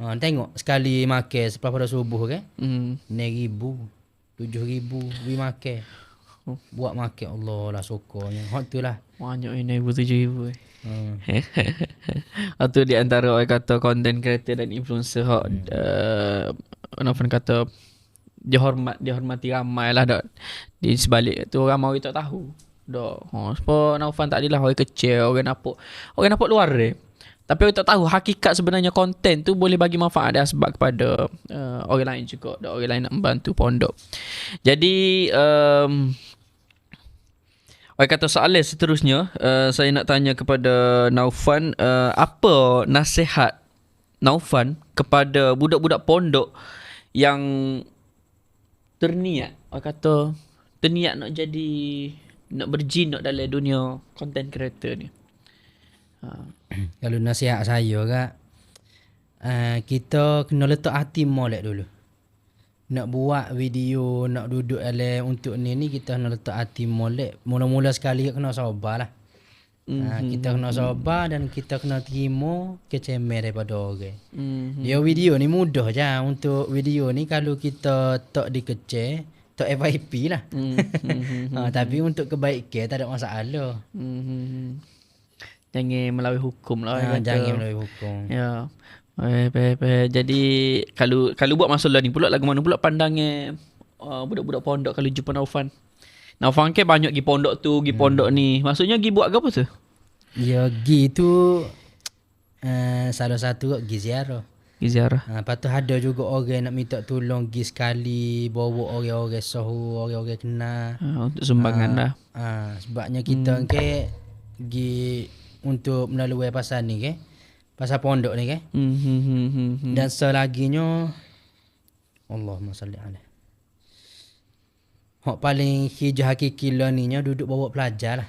Speaker 1: Tengok sekali makan selepas pada subuh kan. 6,000, 7,000 we makan. Buat makan, Allah lah sukanya. Hak tu lah.
Speaker 3: Banyak 6,000, 7,000. Itu di antara orang kata content creator dan influencer hak Naufan kata dihormati ramai lah dak. Di sebalik tu ramai orang tak tahu. Dak. Sebab Naufan tak adalah orang kecil, orang nampak luar dia. Tapi orang tak tahu hakikat sebenarnya konten tu boleh bagi manfaat dan sebab kepada orang lain juga. Dak, orang lain nak membantu pondok. Jadi orang kata soalan seterusnya, saya nak tanya kepada Naufan, apa nasihat Naufan kepada budak-budak pondok yang terniat, orang kata terniat nak berjinak dalam dunia content creator ni?
Speaker 1: Kalau nasihat saya kak, kita kena letak hati molek dulu. Nak buat video, nak duduk untuk ni kita kena letak hati molek. Mula-mula sekali kena sabar lah. Kita kena sabar dan kita kena terima kecemeh daripada orang. Dia video ni mudah je. Untuk video ni kalau kita tak dikeceh, tak FYP lah. Tapi untuk kebaikan tak ada masalah.
Speaker 3: Jangan melalui hukum lah.
Speaker 1: Jangan melalui hukum.
Speaker 3: Ya. Jadi kalau buat masalah ni pula lagu mana pula pandangnya budak-budak pondok kalau jumpa Naufan. Naufan ke banyak pergi pondok tu, pergi pondok ni. Maksudnya pergi buat apa tu?
Speaker 1: Ya, pergi tu salah satu pergi ziarah.
Speaker 3: Pergi ziarah.
Speaker 1: Lepas tu ada juga orang nak minta tolong pergi sekali, bawa orang-orang sahur, orang-orang kenal.
Speaker 3: Untuk sumbangan lah.
Speaker 1: Sebabnya kita ke pergi untuk melalui pasal ni ke. Pasal pondok ni kan. Dan selaginya Allahumma salli alaihi. Hak paling hijau hakiki lah ni duduk bawa pelajar lah.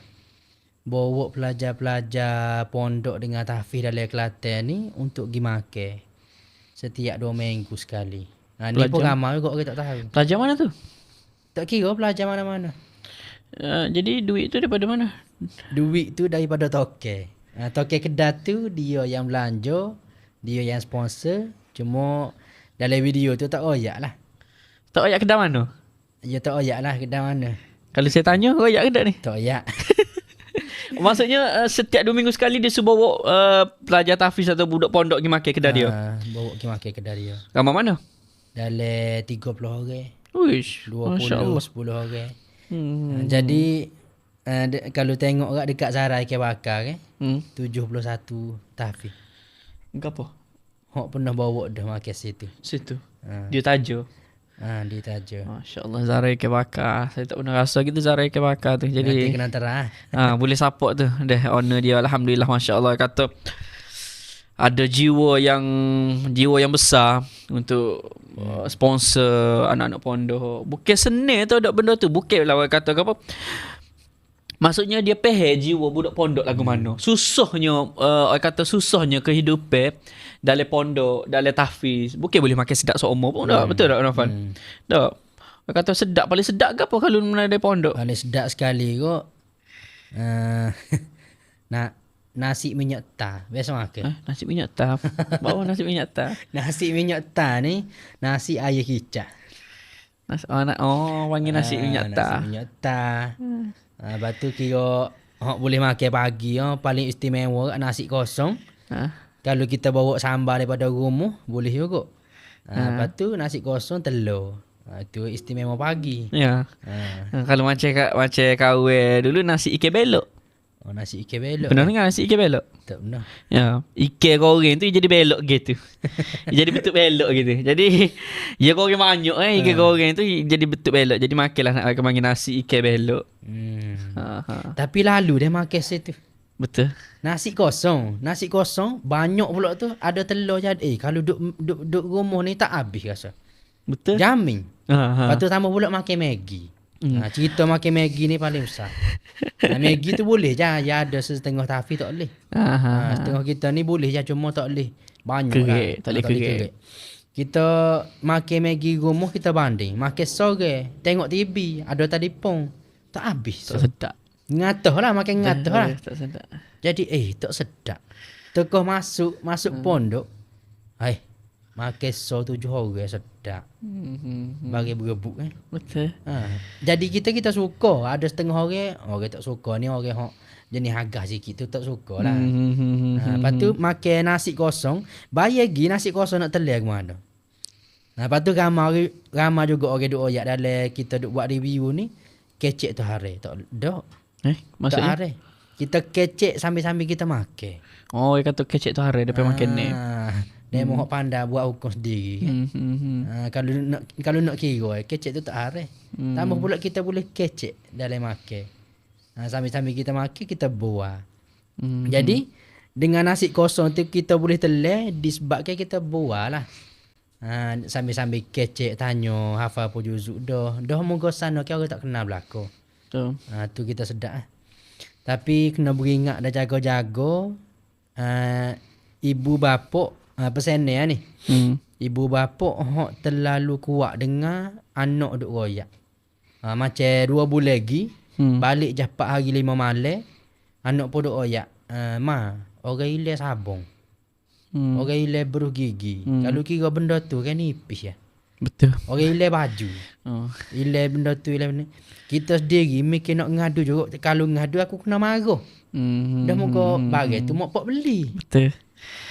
Speaker 1: Bawa pelajar-pelajar pondok dengan tahfiz dalam Kelantan ni untuk pergi makan. Setiap 2 minggu sekali. Ni pun ramai juga orang tak tahu.
Speaker 3: Pelajar mana tu?
Speaker 1: Tak kira pelajar mana-mana.
Speaker 3: Jadi duit tu daripada mana?
Speaker 1: Duit tu daripada toke. Toke Kedah tu dia yang belanja, dia yang sponsor. Cuma dalam video tu tak oyak lah.
Speaker 3: Tak oyak Kedah mana?
Speaker 1: Ya tak oyak lah Kedah mana.
Speaker 3: Kalau saya tanya, oyak Kedah ni?
Speaker 1: Tak oyak.
Speaker 3: Maksudnya setiap 2 minggu sekali dia suruh bawa pelajar tahfiz atau budak pondok pergi makan Kedah dia?
Speaker 1: Bawa pergi makan Kedah dia.
Speaker 3: Ramai mana?
Speaker 1: Dalam 30 orang.
Speaker 3: Uish,
Speaker 1: 20, 10 orang. Jadi kalau tengok dekat Sarai ke Bakar kan, 71 tahfiz.
Speaker 3: Apa?
Speaker 1: Hak pernah bawa dah makan situ.
Speaker 3: Dia taja.
Speaker 1: Dia taja.
Speaker 3: Masya-Allah, Zarai ke Bakar. Saya tak pernah rasa gitu Zarai ke Bakar tu. Jadi
Speaker 1: nanti kena terah.
Speaker 3: boleh support tu. Dah honor dia, alhamdulillah, masya-Allah. Kata ada jiwa yang besar untuk sponsor anak-anak pondok. Bukan senang tau dak benda tu. Bukanlah orang kata apa. Maksudnya dia pehe jiwa budak pondok lagu mana. Susahnya orang kata susahnya kehidupan dalam pondok, dalam tahfiz. Bukan boleh makan sedap seumur pun dak. Betul tak Nafan? Tak. Orang kata sedap paling sedap ke apa kalau dalam pondok?
Speaker 1: Paling sedap sekali kok. Nasi minyak tar. Biasa makan.
Speaker 3: Nasi minyak tar. Bawa nasi minyak tar.
Speaker 1: Nasi minyak tar ni nasi ayam kicap.
Speaker 3: Wangi nasi minyak tar.
Speaker 1: Nasi minyak tar. Lepas tu kira boleh makan pagi paling istimewa nasi kosong. Kalau kita bawa sambal daripada rumah boleh juga. Lepas tu nasi kosong telur. Itu istimewa pagi.
Speaker 3: Ya. Kalau macam kawan dulu nasi ikan belok.
Speaker 1: Nasi ikan belok.
Speaker 3: Pernah dengar nasi ikan belok?
Speaker 1: Tak pernah.
Speaker 3: Ya, ikan goreng tu jadi belok gitu. Jadi bentuk belok gitu. Jadi dia goreng banyak ikan goreng tu jadi bentuk belok. Jadi makanlah nak panggil nasi ikan belok.
Speaker 1: Tapi lalu dia makan situ.
Speaker 3: Betul.
Speaker 1: Nasi kosong banyak pula tu ada telur jadi. Kalau duk rumah ni tak habis rasa.
Speaker 3: Betul.
Speaker 1: Jamin. Lepas tu tambah pula makan Maggi. Cerita makan Maggi ni paling besar. Maggi tu boleh je. Ya ada setengah tafi tak boleh. Setengah kita ni boleh je cuma tak boleh. Banyak
Speaker 3: Kerik,
Speaker 1: lah.
Speaker 3: tak boleh kerik.
Speaker 1: Kita makan Maggi rumah kita banding. Makan sore. Tengok TV. Ada telefon. Tak habis.
Speaker 3: Tak sedap.
Speaker 1: Ngatuh lah. Makan ngatuh lah.
Speaker 3: Tak sedap.
Speaker 1: Jadi tak sedap. Tokoh masuk pondok. Makan 7 orang sedap. Bagi berebut kan.
Speaker 3: Betul.
Speaker 1: Jadi kita suka. Ada setengah orang tak suka ni orang jenis agak sikit tu tak suka lah. Lepas tu makan nasi kosong. Bayar lagi nasi kosong nak telir ke mana. Lepas tu ramai juga orang duk oyak dalam kita duk buat review ni. Kecek tu hari. Tak.
Speaker 3: Maksudnya?
Speaker 1: Tak hari. Kita kecek sambil-sambil kita makan.
Speaker 3: Dia kata kecek tu hari depan makan ni.
Speaker 1: Dia mahu pandai buat hukum sendiri kan. Kalau nak kira kecek tu tak hari. Tambah pula kita boleh kecek dalam makan. Sambil-sambil kita makan kita buat. Jadi dengan nasi kosong tu kita boleh telah disebabkan kita buat lah. Sambil-sambil kecek tanya hafal apa juzuk dah moga sana kau tak kenal belaka.
Speaker 3: Betul.
Speaker 1: Tu kita sedap. Tapi kena beringat dah jaga-jaga ibu bapa pesennya ni. Ibu bapa terlalu kuat dengar anak duk royak. Macam 2 bulan lagi balik je 4 hari 5 malam anak pun duk royak. Orang hilang sabung. Orang hilang beruh gigi. Kalau kira benda tu kan nipis ya.
Speaker 3: Betul.
Speaker 1: Orang hilang baju. Hilang benda tu hilang benda. Kita sendiri mikir nak ngadu juga. Kalau ngadu aku kena marah. Dah muka bagai tu mak pak beli.
Speaker 3: Betul.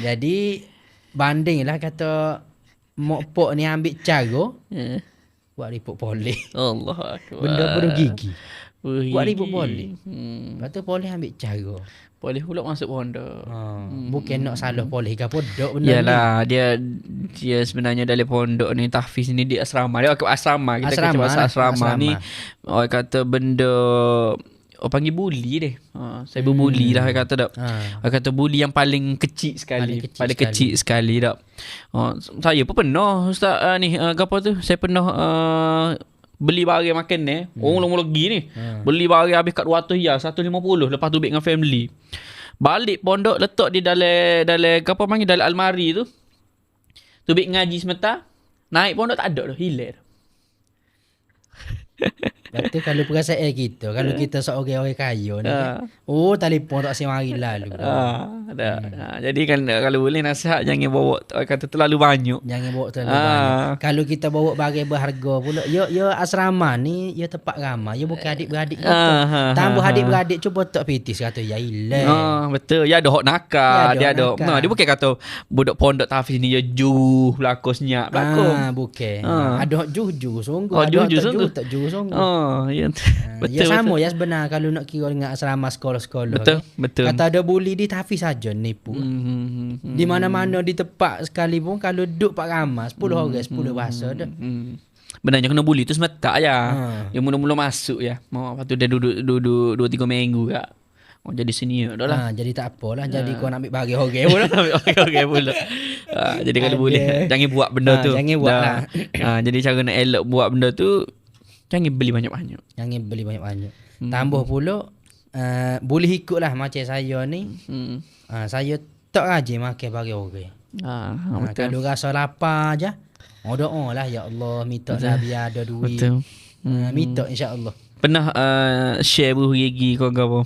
Speaker 1: Jadi bandinglah kata mak pak ni ambil cara buat riput polis.
Speaker 3: Allah Akbar.
Speaker 1: Benda beruh gigi. Buat riput
Speaker 3: Gigi.
Speaker 1: polis. Lepas tu polis ambil cara.
Speaker 3: Polis pula masuk pondok.
Speaker 1: Bukan nak salah polis ke pondok benda ni.
Speaker 3: Yalah, dia sebenarnya dalam pondok ni tahfiz ni dia asrama. Dia asrama. Kita kata bahasa asrama ni orang kata benda panggil bully deh. Saya berbuli lah orang kata tak. Orang kata bully yang paling kecil sekali. Paling kecil sekali tak. Saya pun pernah ustaz ni apa tu? Saya pernah beli barang makan ni. Orang lama lagi ni. Beli barang habis kat 200 ya, 150 lepas tu baik dengan family. Balik pondok letak di dalam apa panggil dalam almari tu. Tu baik ngaji sebentar. Naik pondok tak ada dah, hilang.
Speaker 1: Lepas tu kalau perasaan kita, kalau kita seorang orang kaya ni, telefon tak semari lalu.
Speaker 3: Jadi kan kalau boleh nasihat jangan bawa kata terlalu banyak.
Speaker 1: Jangan bawa terlalu banyak. Kalau kita bawa barang berharga pula, ya asrama ni, ya tempat ramai, ya bukan adik-beradik kita. Tambah adik-beradik cuba tak pitis kata ya hilang.
Speaker 3: Betul. Ya ada hok nakal, dia ada. Dia bukan kata budak pondok tahfiz ni ya juh belako senyap belako.
Speaker 1: Bukan. Ada hok juh sungguh.
Speaker 3: Ada
Speaker 1: juh tak juh sungguh.
Speaker 3: Ya.
Speaker 1: Ya
Speaker 3: Betul.
Speaker 1: sama ya sebenar kalau nak kira dengan asrama sekolah-sekolah.
Speaker 3: Betul,
Speaker 1: kan?
Speaker 3: betul.
Speaker 1: Kata ada bully di tahfiz saja nipu. Di mana-mana di tempat sekalipun kalau duduk pak ramai 10 orang 10 bahasa dah.
Speaker 3: Benarnya kena bully tu semetak ya. Dia mula-mula masuk ya. Lepas tu dia duduk 2-3 minggu kak. Oh jadi senior dah lah.
Speaker 1: Jadi tak apalah. Jadi kau nak ambil bagi orang pula.
Speaker 3: Okay pula. Jadi kalau boleh jangan buat benda tu.
Speaker 1: Jangan buat lah.
Speaker 3: Jadi cara nak elok buat benda tu, jangan beli banyak-banyak.
Speaker 1: Jangan beli banyak-banyak. Tambah pula boleh ikut lah macam saya ni. Saya tak rajin makan bagi orang. Kalau rasa lapar je, doa lah, ya Allah minta lah biar ada duit.
Speaker 3: Betul.
Speaker 1: Minta insya-Allah.
Speaker 3: Pernah share bergigi kau ke apa?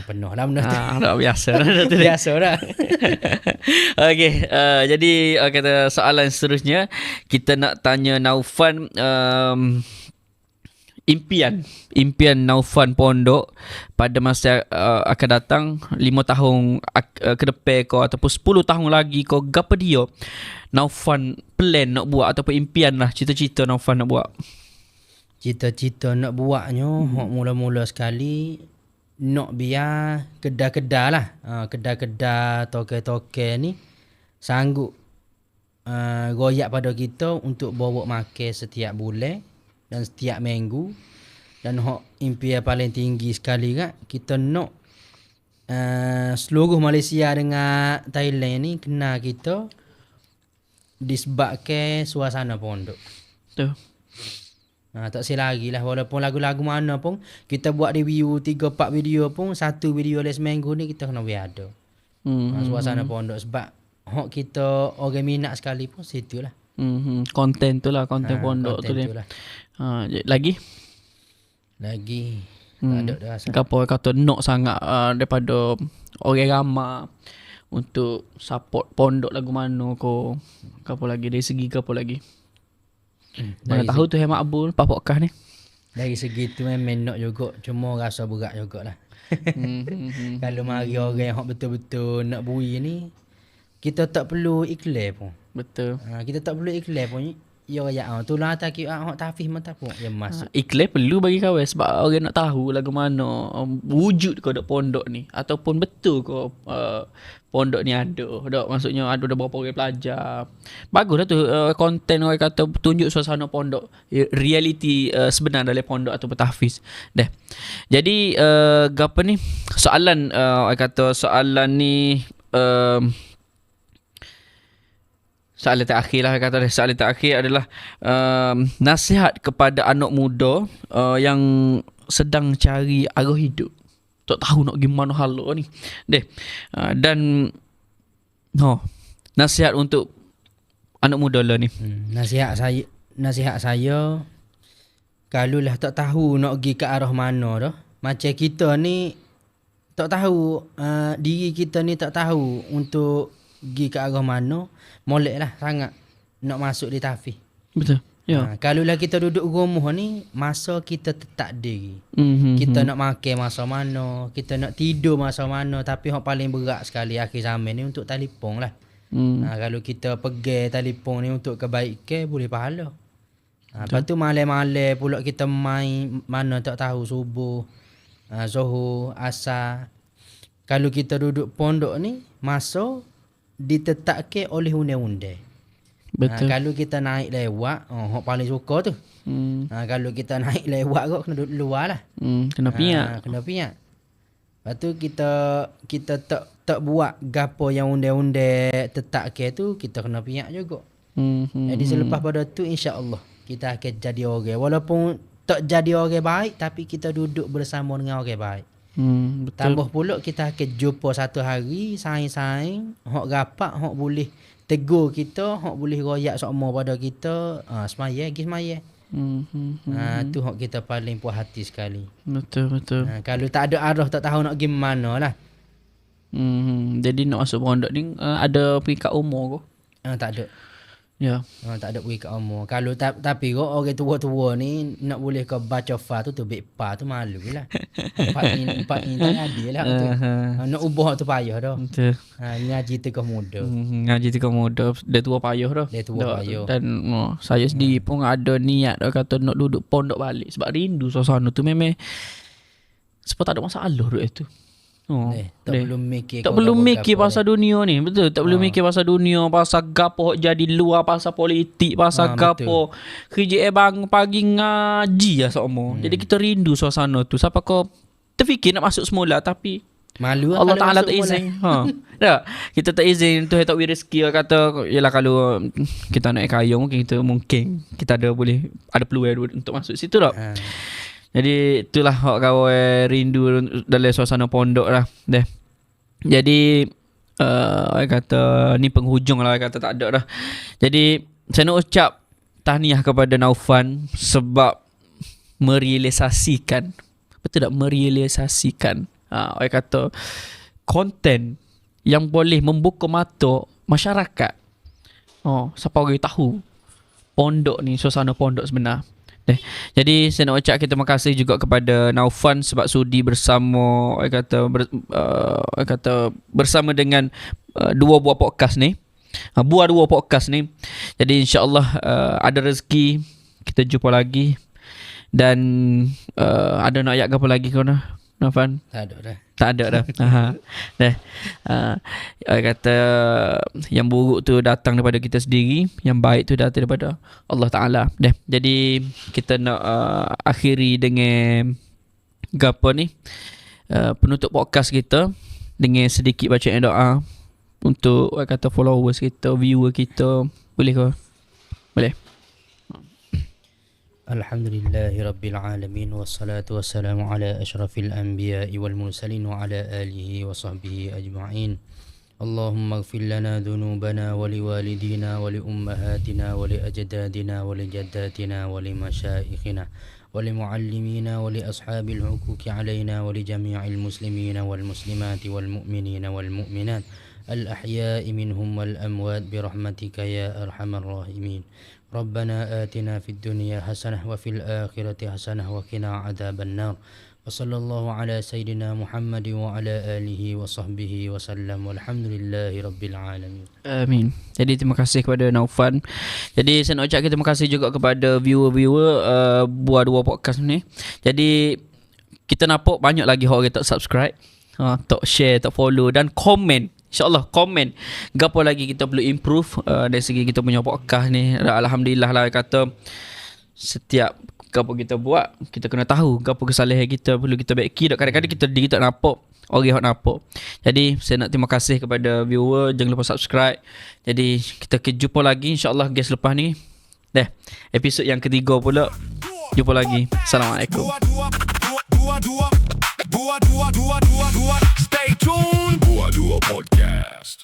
Speaker 1: Penuh lah benda tu.
Speaker 3: Tak biasa lah.
Speaker 1: Biasa dah.
Speaker 3: Okay, jadi kata soalan seterusnya kita nak tanya Naufan, impian Naufan pondok pada masa akan datang 5 tahun ke depan kau ataupun 10 tahun lagi kau, gapo dia Naufan plan nak buat ataupun impian lah, cita-cita Naufan nak buat?
Speaker 1: Cita-cita nak buatnya mula-mula sekali nak biar kedai-kedai lah. Kedai-kedai toke-toke ni sanggup royak pada kita untuk bawa makan setiap bulan dan setiap minggu. Dan impian paling tinggi sekali kan, kita nak seluruh Malaysia dengan Thailand ni kenal kita disebabkan suasana pondok.
Speaker 3: Betul.
Speaker 1: Tak silap lagi lah, walaupun lagu-lagu mana pun kita buat review 3-4 video pun, satu video les seminggu ni kita kena biar ada. Suasana pondok sebab kita orang minat sekali pun situ lah.
Speaker 3: Konten tu lah, konten pondok tu dia.
Speaker 1: Lah.
Speaker 3: Lagi
Speaker 1: tak ada dah rasa.
Speaker 3: Kapo kata nak sangat daripada orang ramai untuk support pondok lagu mana ko. Kapo lagi dari segi kapo lagi? Mana tahu tu Hemat Abul pas podcast ni.
Speaker 1: Dari segi tu memang nak juga, cuma rasa berat jugalah. Kalau mari orang yang betul-betul nak bui ni, kita tak perlu iklan pun.
Speaker 3: Betul.
Speaker 1: Kita tak perlu iklan pun. Ya tu lah tak kira tafis mata pun yang masuk.
Speaker 3: Iklan perlu bagi kawan sebab orang nak tahu lagu mana wujud kau dok pondok ni ataupun betul kau pondok ni ada. Dok maksudnya ada berapa orang pelajar. Baguslah tu konten orang kata tunjuk suasana pondok, reality sebenar dalam pondok ataupun tahfiz. Dah. Jadi gapo ni? Soalan orang kata soalan ni soalan terakhir lah kata dia. Soalan terakhir adalah nasihat kepada anak muda yang sedang cari arah hidup. Tak tahu nak gimana hal ni. Dan nasihat untuk anak muda lah ni.
Speaker 1: Nasihat saya kalau lah tak tahu nak pergi ke arah mana dah. Macam kita ni tak tahu diri kita ni tak tahu untuk pergi ke arah mana, molek lah sangat nak masuk di tahfiz. Betul. Ya. Kalau lah kita duduk rumah ni, masa kita tetap diri. Kita nak makan masa mana, kita nak tidur masa mana, tapi yang paling berat sekali akhir zaman ni untuk telefon lah. Kalau kita pegang telefon ni untuk kebaikan, boleh pahala. Lepas tu malam-malam pula kita main mana tak tahu, subuh, zuhur, asar. Kalau kita duduk pondok ni, masa ditetapkan oleh undang-undang. Betul. Kalau kita naik lewat, hok paling suka tu. Kalau kita naik lewat kok kena duduk luar lah.
Speaker 3: Kena piak.
Speaker 1: Kena piak. Lepas tu kita tak buat gapo yang undang-undang tetapkan tu, kita kena piak juga. Jadi selepas pada tu insya-Allah kita akan jadi orang. Walaupun tak jadi orang baik, tapi kita duduk bersama dengan orang baik. Betul. Tambah pula kita akan jumpa satu hari saing-saing, hok rapat, hok boleh tegur kita, hok boleh royak sama pada kita, semaya pergi semaya. Tu hok kita paling puas hati sekali. Betul. Kalau tak ada arah, tak tahu nak pergi mana lah.
Speaker 3: Jadi nak masuk pondok ni ada peringkat umur ke?
Speaker 1: Tak ada.
Speaker 3: Ya.
Speaker 1: Tak ada peringkat umur. Kalau tapi kok orang tua-tua ni nak boleh kau baca fa tu big pa tu malu lah. Empat ni tak adil lah tu. Nak ubah tu payah dah. Betul. Ngaji tu kau muda.
Speaker 3: Ngaji tu kau muda. Dia tua payah dah.
Speaker 1: Dia tua payah.
Speaker 3: Dan saya sendiri pun ada niat dah kata nak duduk pondok balik sebab rindu suasana tu. Memang sebab tak ada masalah duit tu. Tak perlu mikir pasal dunia ni. Betul. Tak perlu mikir pasal dunia, pasal gapo jadi luar, pasal politik, pasal gapo. Kerja bangun pagi ngaji lah semua. Jadi kita rindu suasana tu. Siapa kau terfikir nak masuk semula tapi
Speaker 1: Malu
Speaker 3: Allah
Speaker 1: kalau
Speaker 3: Ta'ala
Speaker 1: masuk
Speaker 3: tak
Speaker 1: bola.
Speaker 3: izin. Tak? Kita tak izin tu tak rezeki kata yalah kalau kita nak kaya mungkin kita ada peluang untuk masuk situ tak.
Speaker 1: Ha.
Speaker 3: Jadi itulah hak kawan rindu dalam suasana pondok lah. Deh. Jadi orang kata ni penghujung lah, orang kata tak ada dah. Jadi saya nak ucap tahniah kepada Naufan sebab merealisasikan, betul tak, merealisasikan orang kata konten yang boleh membuka mata masyarakat. Siapa orang tahu pondok ni, suasana pondok sebenar. Jadi saya nak ucap terima kasih juga kepada Naufan sebab sudi bersama orang kata bersama dengan dua buah podcast ni. Dua podcast ni. Jadi insya-Allah ada rezeki kita jumpa lagi. Dan ada nak ayat apa lagi kau nak? Naufan? Tak ada dah. Orang kata yang buruk tu datang daripada kita sendiri, yang baik tu datang daripada Allah Ta'ala. Jadi kita nak akhiri dengan gapo ni, penutup podcast kita dengan sedikit bacaan doa untuk orang kata followers kita, viewer kita. Boleh ke? Boleh.
Speaker 1: Alhamdulillahi Rabbil Alamin. Wassalatu wassalamu ala ashrafil anbiya wal mursalin wa ala alihi wa sahbihi ajma'in. Allahumma ighfir lana dhunubana wa liwalidina wa li ummahatina wa li ajdadina wa li jaddatina wa li masyayikhina wa li muallimina wa li ashabil huquqi alaina wa li jami'il muslimina wal muslimati wal mu'minina wal mu'minat al-ahya'i minhum wal amwat bi rahmatika ya arhamar rahimin. ربنا آتنا في الدنيا حسنة وفي الآخرة حسنة وقنا عذاب النار وصلى الله على سيدنا محمد وعلى آله وصحبه وسلم والحمد لله رب العالمين.
Speaker 3: Amin. Jadi terima kasih kepada Naufan. Jadi saya nak ucapkan terima kasih juga kepada viewer-viewer buat dua podcast ni. Jadi kita nampak banyak lagi orang tak subscribe, tak share, tak follow dan komen. InsyaAllah komen gapo lagi kita perlu improve dari segi kita punya podcast ni. Alhamdulillah lah kata setiap gapo kita buat kita kena tahu gapo kesalahan kita perlu kita baiki. Kadang-kadang kita diri tak nampak, orang tak nampak. Jadi saya nak terima kasih kepada viewer, jangan lupa subscribe. Jadi kita jumpa lagi insyaAllah guys lepas ni. Episod yang ketiga pula. Jumpa lagi. Assalamualaikum.
Speaker 2: Stay tuned. Dua Podcast.